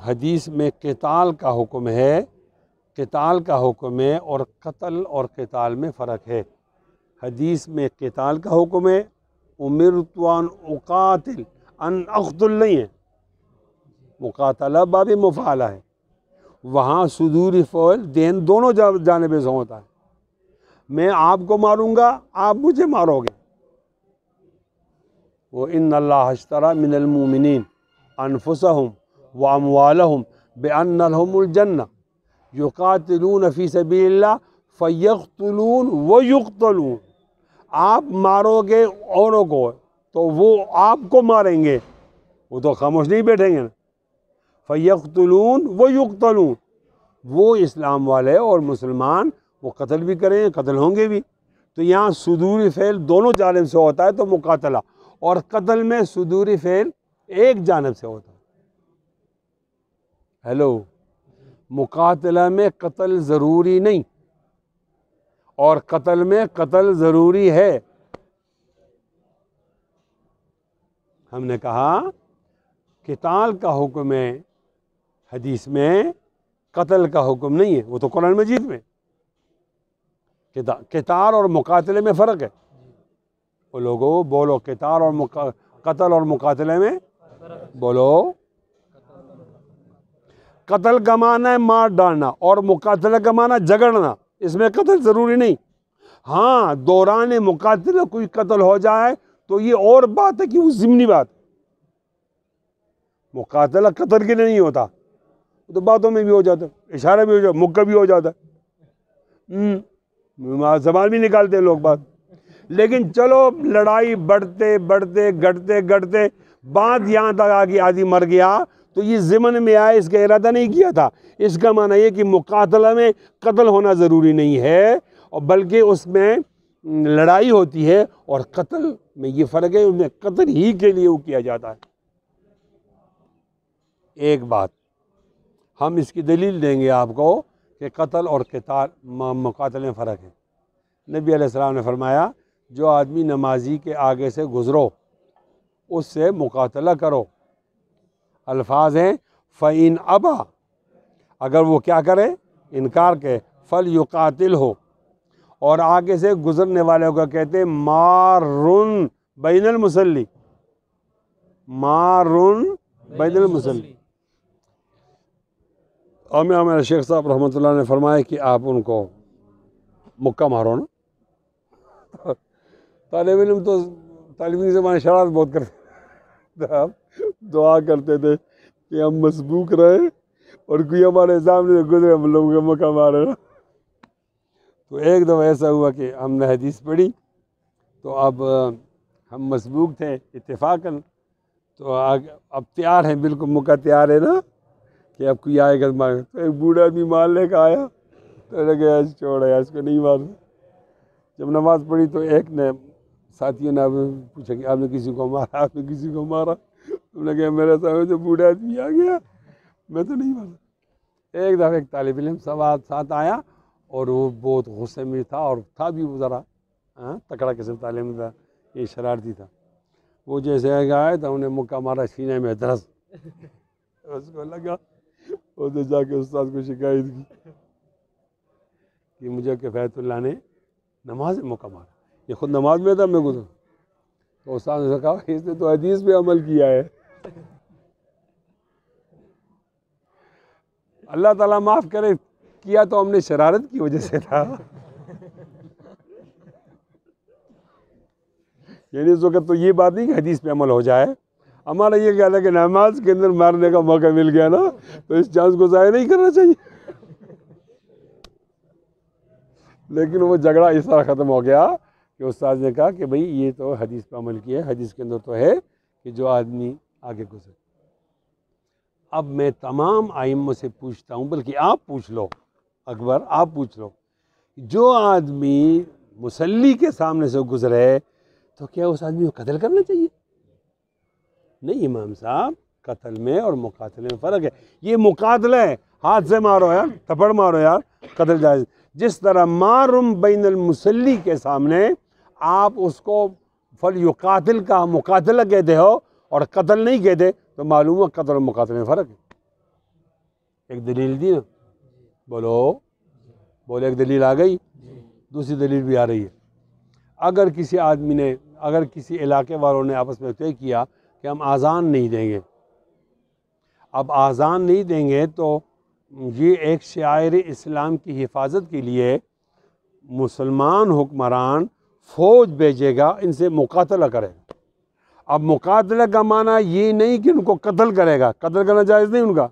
حدیث میں قتال کا حکم ہے، قتال کا حکم ہے، اور قتل اور قتال میں فرق ہے۔ حدیث میں قتال کا حکم ہے، امرت ان اقاتل، ان اقتل نہیں ہے، مقاتلہ باب مفعلہ ہے، وہاں صدور فعل دین دونوں جانب سے ہوتا ہے، میں آپ کو ماروں گا، آپ مجھے مارو گے۔ وَإِنَّ اللَّهَ اشْتَرَىٰ مِنَ الْمُؤْمِنِينَ أَنفُسَهُمْ وَأَمْوَالَهُمْ بِأَنَّ لَهُمُ الْجَنَّةَ يُقَاتِلُونَ فِي سَبِيلِ اللَّهِ فَيَقْتُلُونَ وَيُقْتَلُونَ، آپ مارو گے اوروں کو تو وہ آپ کو ماریں گے، وہ تو خاموش نہیں بیٹھیں گے نا۔ فَيَقْتُلُونَ وَيُقْتَلُونَ، وہ اسلام والے اور مسلمان وہ قتل بھی کریں گے، قتل ہوں گے بھی۔ تو یہاں صدور فعل دونوں جانب سے ہوتا ہے تو مقاتلہ، اور قتل میں صدور فعل ایک جانب سے ہوتا ہے۔ ہیلو، مقاتلہ میں قتل ضروری نہیں، اور قتل میں قتل ضروری ہے۔ ہم نے کہا قتال کا حکم ہے حدیث میں، قتل کا حکم نہیں ہے، وہ تو قرآن مجید میں۔ قتال اور مقاتلے میں فرق ہے، وہ لوگوں بولو، قتال اور قتل اور مقاتلے میں بولو۔ قتل کا معنی ہے مار ڈالنا، اور مقاتلہ کا معنی ہے جھگڑنا، اس میں قتل ضروری نہیں۔ ہاں دوران مقاتلہ کوئی قتل ہو جائے تو یہ اور بات ہے کہ وہ ضمنی بات، مقاتلہ قتل کے لیے نہیں ہوتا، تو باتوں میں بھی ہو جاتا ہے، اشارہ بھی ہو جاتا ہے، مکہ بھی ہو جاتا ہے، زبان بھی نکالتے ہیں لوگ بات۔ لیکن چلو لڑائی بڑھتے بڑھتے گھٹتے گھٹتے بات یہاں تک آگے آدھی مر گیا تو یہ ضمن میں آئے، اس کا ارادہ نہیں کیا تھا۔ اس کا معنی یہ کہ مقاتلہ میں قتل ہونا ضروری نہیں ہے، اور بلکہ اس میں لڑائی ہوتی ہے، اور قتل میں یہ فرق ہے، اس میں قتل ہی کے لیے وہ کیا جاتا ہے۔ ایک بات ہم اس کی دلیل دیں گے آپ کو کہ قتل اور قتال مقاتلے میں فرق ہے۔ نبی علیہ السلام نے فرمایا جو آدمی نمازی کے آگے سے گزرو اس سے مقاتلہ کرو، الفاظ ہیں فَإِنْ أَبَى، اگر وہ کیا کرے، انکار کرے، فَلْيُقَاتِلْهُ، اور آگے سے گزرنے والے کو کہتے ہیں مارٌ بین المصلی، مارٌ بین المصلی۔ اور ہمارے شیخ صاحب رحمۃ اللہ نے فرمایا کہ آپ ان کو مکہ مارو نا۔ طالب علم تو طالب علم زمانے شرارت بہت کرتے تھے، ہم دعا کرتے تھے کہ ہم مسبوق رہے اور کوئی ہمارے سامنے گزرے ہم لوگوں کو مکہ مارے نا۔ تو ایک دفعہ ایسا ہوا کہ ہم نے حدیث پڑھی تو اب ہم مسبوق تھے اتفاقاً، تو اب تیار ہیں، بالکل مکہ تیار ہے نا کہ اب کوئی آئے گا مارے، تو ایک بوڑھا بھی مار لے کے آیا تو لگا چھوڑا اس کو نہیں مارنا۔ جب نماز پڑھی تو ایک نے ساتھیوں نے پوچھا کہ آپ نے کسی کو مارا، آپ نے کسی کو مارا؟ ہم نے کہا میرے سامنے تو بوڑھا آدمی آ گیا، میں تو نہیں مارا۔ ایک دفعہ ایک طالب علم ساتھ آیا اور وہ بہت غصے میں تھا، اور تھا بھی وہ ذرا تکڑا قسم تعلیم تھا، یہ شرارتی تھا۔ وہ جیسے آئے تو انہیں مکہ مارا سینے میں درس، اس کو لگا، اس نے جا کے استاد کو شکایت کی کہ مجھے کفایت اللہ نے نماز مکہ مارا، یہ خود نماز میں تھا، میں گزر۔ تو استاد نے کہا اس نے تو حدیث پہ عمل کیا ہے۔ اللہ تعالیٰ معاف کرے، کیا تو ہم نے شرارت کی وجہ سے تھا، یعنی اس وقت تو یہ بات نہیں کہ حدیث پہ عمل ہو جائے، ہمارا یہ خیال ہے کہ نماز کے اندر مارنے کا موقع مل گیا نا تو اس چانس کو ضائع نہیں کرنا چاہیے۔ لیکن وہ جھگڑا اس طرح ختم ہو گیا کہ استاد نے کہا کہ بھئی یہ تو حدیث پہ عمل کیا ہے، حدیث کے اندر تو ہے کہ جو آدمی آگے گزرے۔ اب میں تمام ائموں سے پوچھتا ہوں، بلکہ آپ پوچھ لو، اکبر آپ پوچھ لو، جو آدمی مصلی کے سامنے سے گزرے تو کیا اس آدمی کو قتل کرنا چاہیے؟ نہیں امام صاحب، قتل میں اور مقاتلے میں فرق ہے۔ یہ مقاتلہ ہے، ہاتھ سے مارو یار، تھپڑ مارو یار، قتل جائز۔ جس طرح مارم بین المصلی کے سامنے آپ اس کو فلیقاتل کا مقاتلہ کہتے ہو اور قتل نہیں کہتے، تو معلوم ہے قتل اور مقاتلے میں فرق ہے۔ ایک دلیل دی نا، بولو ایک دلیل آ گئی، دوسری دلیل بھی آ رہی ہے۔ اگر کسی آدمی نے، اگر کسی علاقے والوں نے آپس میں طے کیا کہ ہم اذان نہیں دیں گے، اب اذان نہیں دیں گے تو یہ ایک شعائر اسلام کی حفاظت کے لیے مسلمان حکمران فوج بھیجے گا، ان سے مقاتلہ کرے گا۔ اب مقاتلہ کا معنی یہ نہیں کہ ان کو قتل کرے گا، قتل کرنا جائز نہیں ان کا،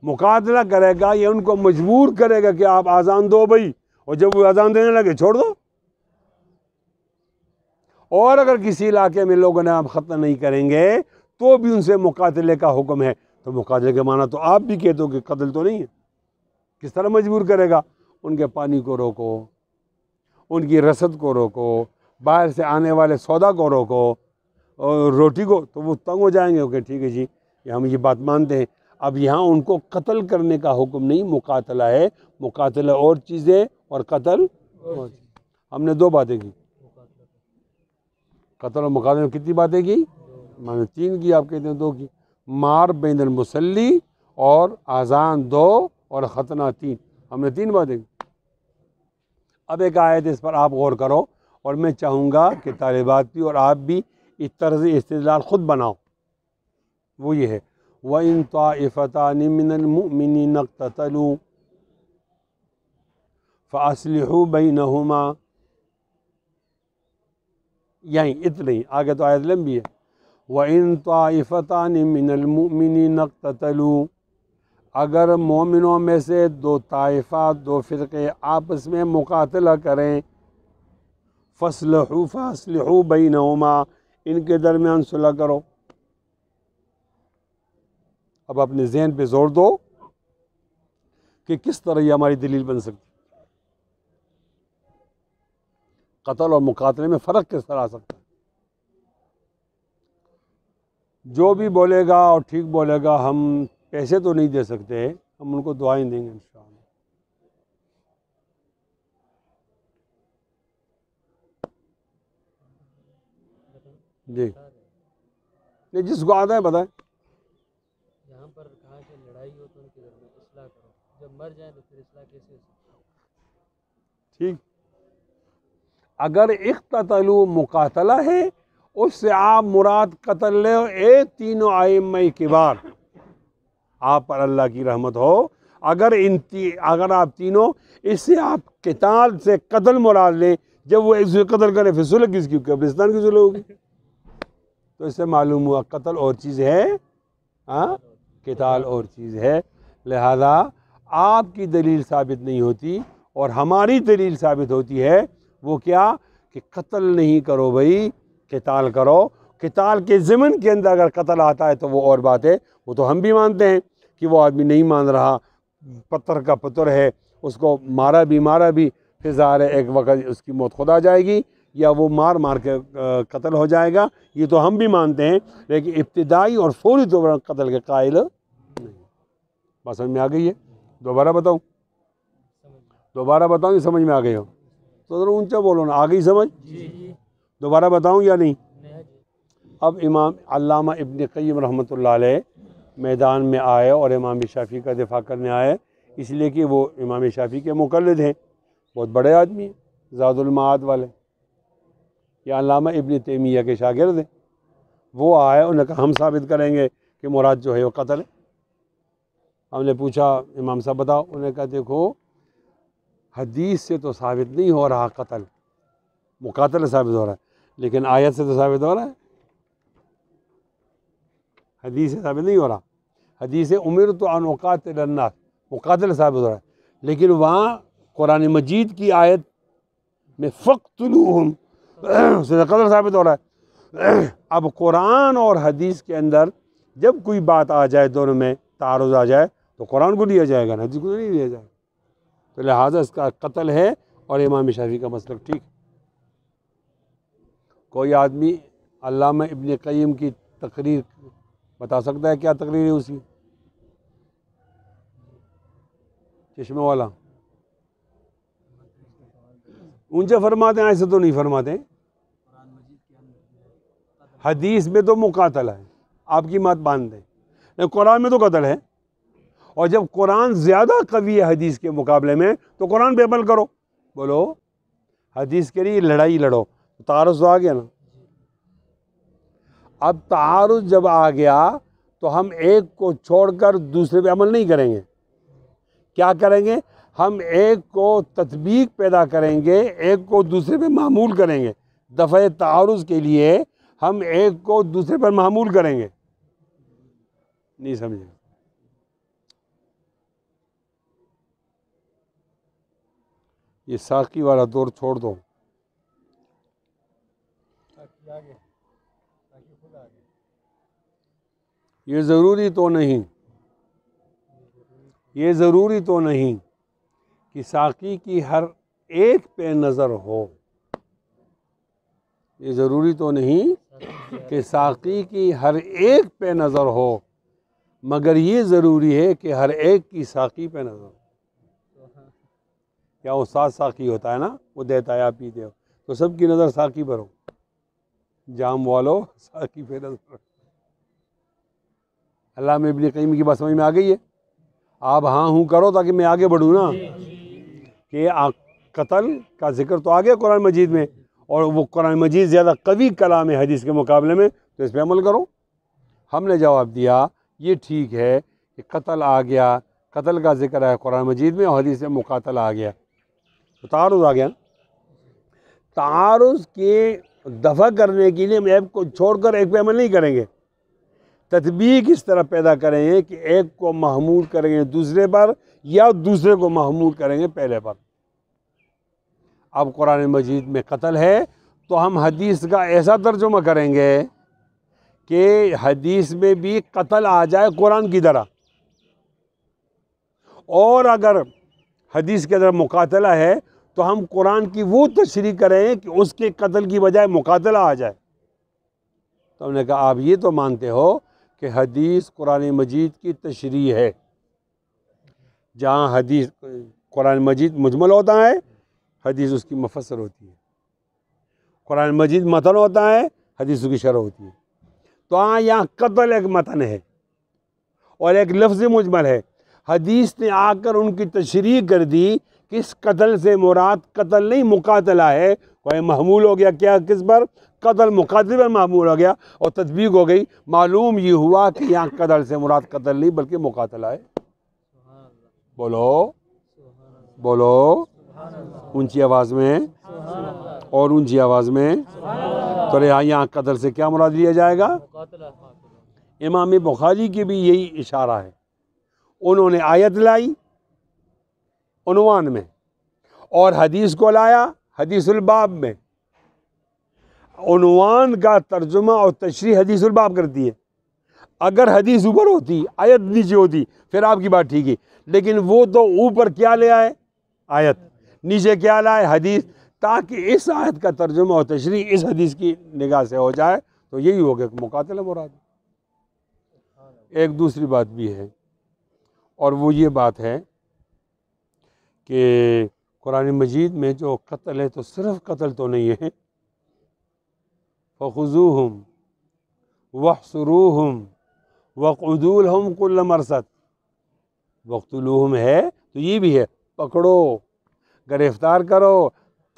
مقاتلہ کرے گا یا ان کو مجبور کرے گا کہ آپ اذان دو بھائی، اور جب وہ اذان دینے لگے چھوڑ دو۔ اور اگر کسی علاقے میں لوگوں نے آپ ختم نہیں کریں گے تو بھی ان سے مقاتلے کا حکم ہے، تو مقاتلے کے معنی تو آپ بھی کہتے ہو کہ قتل تو نہیں ہے۔ کس طرح مجبور کرے گا؟ ان کے پانی کو روکو، ان کی رسد کو روکو، باہر سے آنے والے سودا کو روکو، اور روٹی کو، تو وہ تنگ ہو جائیں گے کہ ٹھیک ہے جی ہم یہ بات مانتے ہیں۔ اب یہاں ان کو قتل کرنے کا حکم نہیں، مقاتلہ ہے۔ مقاتلہ اور چیز ہے اور قتل اور چیز۔ ہم نے 2 باتیں کی، قتل اور مقاتلہ میں کتنی باتیں کی؟ میں نے 3 کی، آپ کہتے ہیں 2 کی۔ مار بین المسلی اور اذان 2 اور ختنہ 3، ہم نے 3 باتیں کی۔ اب ایک آیت اس پر آپ غور کرو، اور میں چاہوں گا کہ طالبات بھی اور آپ بھی اس طرز استدلال خود بناؤ۔ وہ یہ ہے وَإِن طَائِفَتَانِ مِنَ الْمُؤْمِنِينَ اقْتَتَلُوا فَأَصْلِحُوا بَيْنَهُمَا، یہیں اتنے ہی، آگے تو آیت لمبی ہے۔ وَإِن طَائِفَتَانِ مِنَ الْمُؤْمِنِينَ اقْتَتَلُوا، اگر مومنوں میں سے 2 طائفہ، 2 فرقے آپس میں مقاتلہ کریں، فَأَصْلِحُوا بَيْنَهُمَا، ان کے درمیان صلح کرو۔ اب اپنے ذہن پہ زور دو کہ کس طرح یہ ہماری دلیل بن سکتی، قتل اور مقاتلے میں فرق کس طرح آ سکتا ہے۔ جو بھی بولے گا اور ٹھیک بولے گا، ہم پیسے تو نہیں دے سکتے، ہم ان کو دعائیں دیں گے انشاءاللہ۔ جی یہ جس کو آتا ہے بتائیں۔ یہاں پر کہا کہ لڑائی ہو تو ان کے درمیان اصلاح کرو، جب مر جائیں تو پھر اصلاح کیسے ہو سکتی ہے؟ ٹھیک، اگر اقتتلوا مقاتلہ ہے، اس سے آپ مراد قتل لے، ایک 3 ائمہ کبار، آپ پر اللہ کی رحمت ہو، اگر آپ تینوں، اس سے آپ قتال سے قتل مراد لیں، جب وہ ایک قتل کرے پھر صلح کس کی؟ قبرستان کی صلح ہوگی۔ تو اس سے معلوم ہوا قتل اور چیز ہے، قتال اور چیز ہے۔ لہذا آپ کی دلیل ثابت نہیں ہوتی اور ہماری دلیل ثابت ہوتی ہے۔ وہ کیا؟ کہ قتل نہیں کرو بھائی، قتال کرو۔ قتال کے ضمن کے اندر اگر قتل آتا ہے تو وہ اور بات ہے، وہ تو ہم بھی مانتے ہیں کہ وہ آدمی نہیں مان رہا، پتھر کا پتھر ہے، اس کو مارا بھی پھر ظاہر ہے ایک وقت اس کی موت خود آ جائے گی، یا وہ مار کے قتل ہو جائے گا، یہ تو ہم بھی مانتے ہیں، لیکن ابتدائی اور فوری طور پر قتل کے قائل نہیں۔ بات سمجھ میں آ گئی ہے؟ دوبارہ بتاؤں یہ سمجھ میں آ گئی ہو تو ذرا اونچا بولو نا، آ گئی سمجھ؟ دوبارہ بتاؤں یا نہیں؟ اب امام علامہ ابن قیم رحمۃ اللہ علیہ میدان میں آئے اور امام شافعی کا دفاع کرنے آئے، اس لیے کہ وہ امام شافعی کے مقلد ہیں، بہت بڑے آدمی ہیں، زاد المعاد والے، یا علامہ ابن تیمیہ کے شاگرد ہیں۔ وہ آئے، انہوں نے کہا ہم ثابت کریں گے کہ مراد جو ہے وہ قتل ہے۔ ہم نے پوچھا امام صاحب بتاؤ، انہوں نے کہا دیکھو حدیث سے تو ثابت نہیں ہو رہا قتل، مقاتل ثابت ہو رہا ہے، لیکن آیت سے تو ثابت ہو رہا ہے، حدیث سے ثابت نہیں ہو رہا۔ حدیث امرت ان اقاتل الناس، مقاتل ثابت ہو رہا ہے، لیکن وہاں قرآن مجید کی آیت میں فقتلوہم سے قتل ثابت ہو رہا ہے۔ اب قرآن اور حدیث کے اندر جب کوئی بات آ جائے، دونوں میں تعارض آ جائے، تو قرآن کو لیا جائے گا، حدیث کو نہیں لیا جائے گا۔ تو لہٰذا اس کا قتل ہے، اور امام شافعی کا مسلک ٹھیک۔ کوئی آدمی علامہ ابن قیم کی تقریر بتا سکتا ہے؟ کیا تقریر ہے اسی؟ چشمہ والا اونچا فرماتے ہیں، ایسے تو نہیں فرماتے۔ حدیث میں تو مقاتلہ ہے، آپ کی بات باندھ دیں، قرآن میں تو قتل ہے۔ اور جب قرآن زیادہ قوی ہے حدیث کے مقابلے میں تو قرآن پہ عمل کرو. بولو حدیث کے لیے لڑائی لڑو. تعارض تو آ گیا نا. اب تعارض جب آ گیا تو ہم ایک کو چھوڑ کر دوسرے پہ عمل نہیں کریں گے. کیا کریں گے؟ ہم ایک کو تطبیق پیدا کریں گے, ایک کو دوسرے پہ معمول کریں گے. دفع تعارض کے لیے ہم ایک کو دوسرے پر معمول کریں گے. نہیں سمجھے؟ یہ ساقی والا دور چھوڑ دو. یہ ضروری تو نہیں, یہ ضروری تو نہیں کہ ساقی کی ہر ایک پہ نظر ہو. یہ ضروری تو نہیں کہ ساقی کی ہر ایک پہ نظر ہو, مگر یہ ضروری ہے کہ ہر ایک کی ساقی پہ نظر ہو. کیا استاد ساقی ہوتا ہے نا, وہ دیتا ہے آپ پیتے ہو, تو سب کی نظر ساقی پر ہو. جام والو ساقی پہ نظر. علامہ ابن قیم کی بات سمجھ میں آ گئی ہے؟ آپ ہاں ہوں کرو تاکہ میں آگے بڑھوں نا. کہ قتل کا ذکر تو آ گیا قرآن مجید میں, اور وہ قرآن مجید زیادہ قوی کلام ہے حدیث کے مقابلے میں, تو اس پہ عمل کرو. ہم نے جواب دیا یہ ٹھیک ہے کہ قتل آ گیا, قتل کا ذکر ہے قرآن مجید میں, اور حدیث میں مقاتل آ گیا, تو تعارض آ گیا. تعارض کے دفع کرنے کے لیے ہم ایک کو چھوڑ کر ایک پہ عمل نہیں کریں گے. تطبیق اس طرح پیدا کریں گے کہ ایک کو محمول کریں گے دوسرے پر, یا دوسرے کو محمول کریں گے پہلے پر. اب قرآن مجید میں قتل ہے تو ہم حدیث کا ایسا ترجمہ کریں گے کہ حدیث میں بھی قتل آ جائے قرآن کی طرح, اور اگر حدیث کے اندر مقاتلہ ہے تو ہم قرآن کی وہ تشریح کریں کہ اس کے قتل کی بجائے مقاتلہ آ جائے. تو ہم نے کہا آپ یہ تو مانتے ہو کہ حدیث قرآن مجید کی تشریح ہے. جہاں حدیث قرآن مجید مجمل ہوتا ہے, حدیث اس کی مفسر ہوتی ہے. قرآن مجید متن ہوتا ہے, حدیث اس کی شرح ہوتی ہے. تو ہاں یہاں قتل ایک متن ہے اور ایک لفظ مجمل ہے. حدیث نے آ کر ان کی تشریح کر دی کہ اس قتل سے مراد قتل نہیں مقاتلہ ہے. کوئی محمول ہو گیا کیا کس پر؟ قتل مقاتل پر محمول ہو گیا, اور تطبیق ہو گئی. معلوم یہ ہوا کہ یہاں قتل سے مراد قتل نہیں بلکہ مقاتلہ ہے. بولو بولو اونچی آواز میں اور اونچی آواز میں. تو یہاں قتل سے کیا مراد لیا جائے گا؟ امام بخاری کی بھی یہی اشارہ ہے. انہوں نے آیت لائی عنوان میں, اور حدیث کو لایا حدیث الباب میں. عنوان کا ترجمہ اور تشریح حدیث الباب کرتی ہے. اگر حدیث اوپر ہوتی آیت نیچے ہوتی پھر آپ کی بات ٹھیک ہے, لیکن وہ تو اوپر کیا لے آئے؟ آیت. نیچے کیا لائے؟ حدیث, تاکہ اس آیت کا ترجمہ اور تشریح اس حدیث کی نگاہ سے ہو جائے. تو یہی ہو گیا کہ مقاتلہ مراد. ایک دوسری بات بھی ہے, اور وہ یہ بات ہے کہ قرآن مجید میں جو قتل ہے تو صرف قتل تو نہیں ہے. فَخُذُوهُمْ وَاحْصُرُوهُمْ وَاقْعُدُوا لَهُمْ كُلَّ مَرْصَدٍ. وَاقْتُلُوهُمْ ہے تو یہ بھی ہے, پکڑو, گرفتار کرو,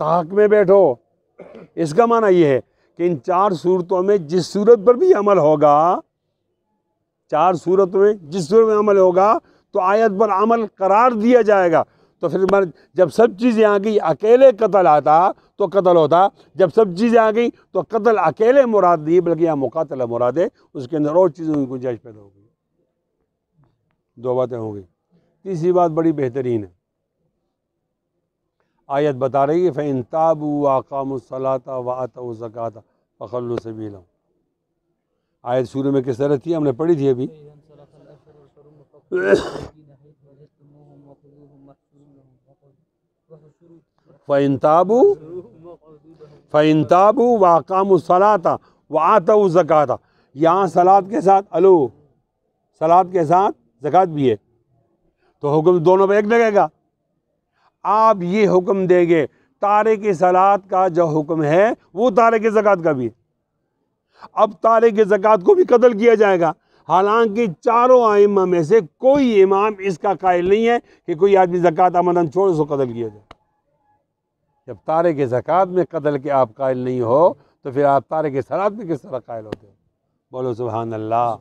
طاق میں بیٹھو. اس کا معنی یہ ہے کہ ان چار صورتوں میں جس صورت پر بھی عمل ہوگا, چار صورتوں میں جس صورت میں عمل ہوگا تو آیت پر عمل قرار دیا جائے گا. تو پھر جب سب چیزیں آ گئی اکیلے قتل آتا تو قتل ہوتا, جب سب چیزیں آ گئی تو قتل اکیلے مراد نہیں بلکہ یہاں مقاتلہ مراد ہے. اس کے اندر اور چیزوں کی گنجائش پیدا ہو گئی. دو باتیں ہو گئی. تیسری بات بڑی بہترین ہے, آیت بتا رہی ہے فَإِن تَابُوا وَأَقَامُوا الصَّلَاةَ وَآتَوُا الزَّكَاةَ فَخَلُّوا سَبِيلَهُمْ. آیت سورہ میں کس طرح تھی؟ ہم نے پڑھی تھی ابھی. فَإِن تَابُوا وَأَقَامُوا الصَّلَاةَ وَآتَوُا الزَّكَاةَ. یہاں صلاۃ کے ساتھ صلاۃ کے ساتھ زکوٰۃ بھی ہے, تو حکم دونوں پہ ایک لگے گا. آپ یہ حکم دیں گے تارک صلاۃ کا جو حکم ہے وہ تارک زکوٰۃ کا بھی ہے. اب تارک زکوٰۃ کو بھی قتل کیا جائے گا. حالانکہ چاروں ائمہ میں سے کوئی امام اس کا قائل نہیں ہے کہ کوئی آدمی زکوٰۃ عمدن چھوڑ اس کو قتل کیا جائے۔ جب تارک زکوٰۃ میں قتل کے آپ قائل نہیں ہو تو پھر آپ تارک صلاۃ میں کس طرح قائل ہوتے ہو؟ بولو سبحان اللہ۔